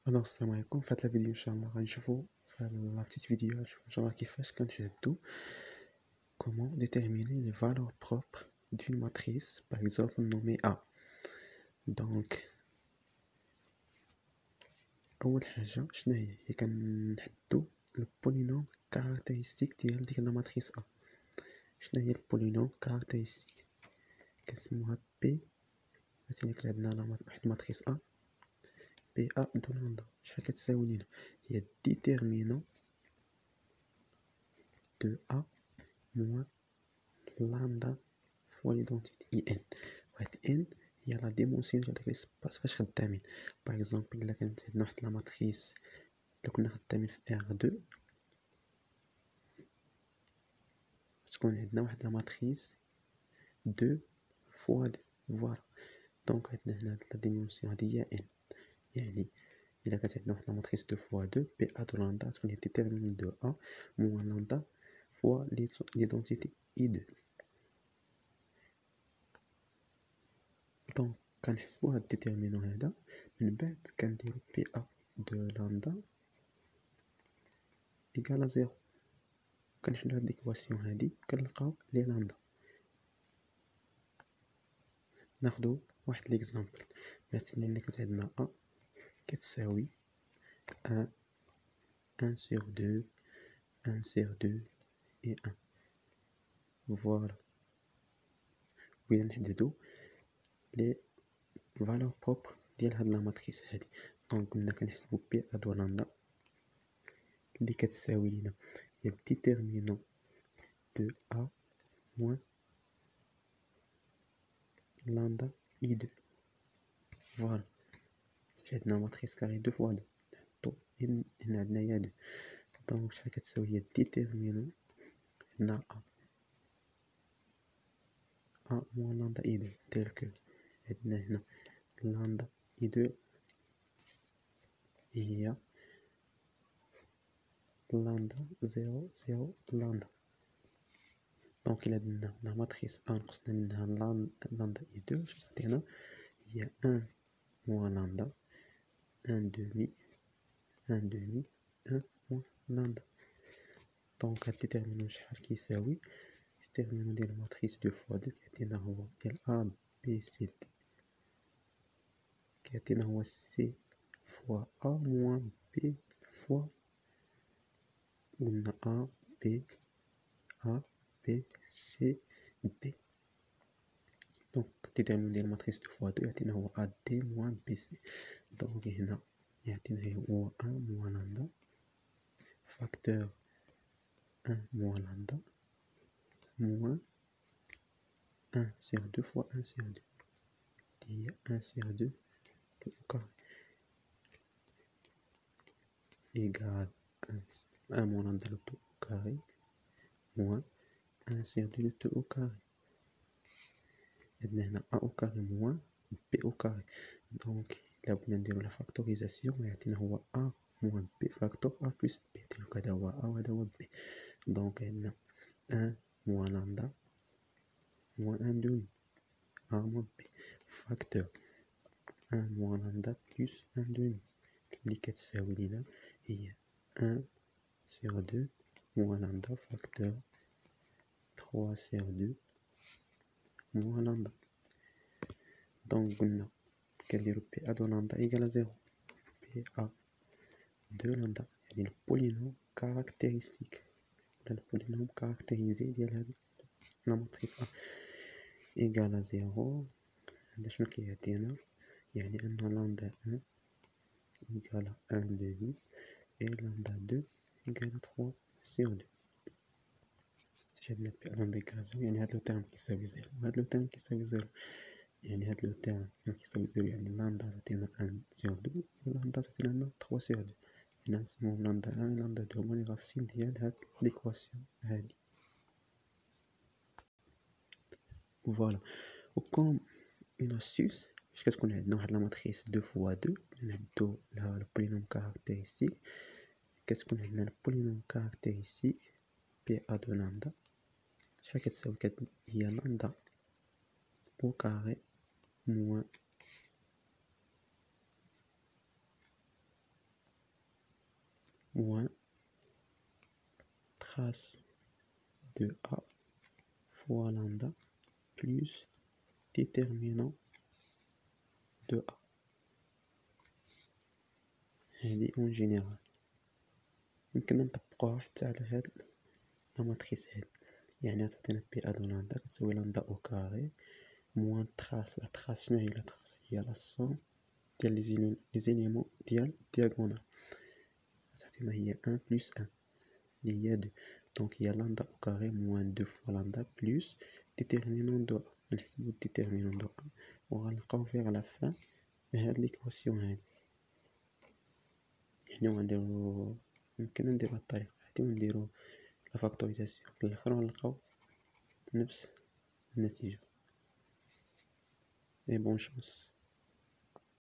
Alors السلام عليكم. في هاد الفيديو ان شاء الله غنشوفو في هاد لا بتيت فيديو غنشوفو ان شاء الله كيفاش كنحددو comment déterminer les valeurs propres d'une matrice par exemple nommée A. donc اول حاجه شنو هي كنحددو البولينوم كاركتيرستيك ديال ديك لا ماتريس A. شنو هي البولينوم كاركتيرستيك؟ كنسموها P. مثلا كان عندنا واحد ماتريس A بي A دو لامدا شحال كتساوي لينا؟ هي ديتيرمينون de A moins lambda fois l'identité ان. وهاد ان هي لا ديمونسيون ديال داك ليسباس فاش خدامين. باغ اكزومبل الا كانت عندنا واحد لا ماتريس الا كنا خدامين في R2 تكون عندنا واحد لا ماتريس 2 فوا 2 فوالا. دونك عندنا هنا هاد لا ديمونسيون هادي هي ان. يعني الا كانت عندنا واحد لا ماتريس 2 فوا 2 بي A دو لامدا تكون هي ديتيرمينون دو A موان لامدا فوا ليدونتيتي I2. دونك كنحسبو هاد الديتيرمينون هذا من بعد كنديرو بي A دو لامدا إيكال زيرو. كنحلو هاد ليكواسيون هادي كنلقاو لي لامدا. ناخدو واحد ليكزامبل. مثلا إلا كانت عندنا A كتساوي 1 sur 2 1 sur 2 et 1 فوالا. بغينا نحددو لي فالور بروبر ديال هاد لا ماتريس هادي. دونك قلنا كنحسبو بي A دو لامدا اللي كتساوي لينا هي ديتيرمينون دو A moins lambda I2 فوالا. عندنا ماتريس كاري 2 فوا 2 نحطو ان هنا عندنا هي 2. دونك شحال كتساوي هي ديتيرمينون عندنا A moins lambda I2 تيل كو عندنا هنا lambda I2 هي lambda 0 0 lambda. دونك إلا درنا لا ماتريس A نقصنا منها lambda I2 اش تعطينا؟ هي 1 moins lambda 1 demi 1 demi 1 moins lambda. دونك هاد ديتيرمينون شحال كيساوي؟ ديتيرمينون ديال ماتريس 2 فوا 2 كيعطينا هو ديال A B C D كيعطينا هو C فوا A moins B فوا قلنا A B C D. دونك ديتيرمينون ديال ماتريس 2 فوا 2 يعطينا هو A D moins B C. دونك هنا يعطينا هو 1 moins lambda فاكتور 1 moins lambda moins 1 sur 2 fois 1 sur 2 هي 1 sur 2 tout au carré égale 1 moins lambda le tout au carré moins 1 sur 2 le tout au carré. عندنا هنا A au carré moins B au carré. دونك إلا بغينا نديرو لا فاكتوريزاسيون يعطينا هو A moins B فاكتور A plus B دونك هذا هو A وهذا هو B. دونك عندنا 1 moins lambda moins 1 demi A moins B فاكتور 1 moins lambda plus 1 demi اللي كتساوي لينا هي 1 sur 2 moins lambda facteur 3 sur 2 moins lambda. دونك قلنا كنديرو بي A دو لامدا إيكال زيرو. بي A دو لامدا يعني البولينوم كاركتيرستيك ولا البولينوم كاركتيريزي ديال هاد لا ماتريس A إيكال زيرو. هذا شنو كيعطينا؟ يعني أن لامدا 1 إيكال 1 demi et lambda 2 égale 3 sur 2. عندنا بي لامدا إيكال زيرو يعني هاد لو تيرم كيساوي زيرو وهاد لو تيرم كيساوي زيرو. يعني هاد لو تيرم كيساوي زيرو يعني لامدا تعطينا 1 sur 2 ولامدا تعطينا لنا 3 sur 2. هنا نسموهم لامدا 1 و لامدا 2 هما لي راسين ديال هاد ليكواسيون هادي فوالا. و كوم اون أستوس فاش كتكون عندنا واحد لا ماتريس 2 فوا 2 نعدو لها البولينوم كاركتيرستيك. كتكون عندنا البولينوم كاركتيرستيك بي A دو لامدا شحال كتساوي؟ هي لامدا au carré moins moins trace de A fois lambda plus déterminant de A. هذه اون جينيرال. يمكننا نطبقوها حتى على هاد لا ماتريس هادي، يعني تعطينا بي ا دو لامدا كتساوي لامدا او كاري موان تراس. لا تراس شنو هي؟ لا تراس هي لا سوم ديال لي زيليمون ديال الدياغونال، تعطينا هي ان بلس ان اللي هي دو. دونك هي لامدا او كاري موان دو فوا لامدا بلس ديتيرمينون دو ا. نحسبو ديتيرمينون دو ا وغنلقاو فيغ لا فان هاد ليكواسيون هادي. يعني وغنديرو يمكننا نديرو هاد الطريقة هادي ونديرو لا فاكتوريزاسيون في الاخر ونلقاو نفس النتيجة. اي بون شانس.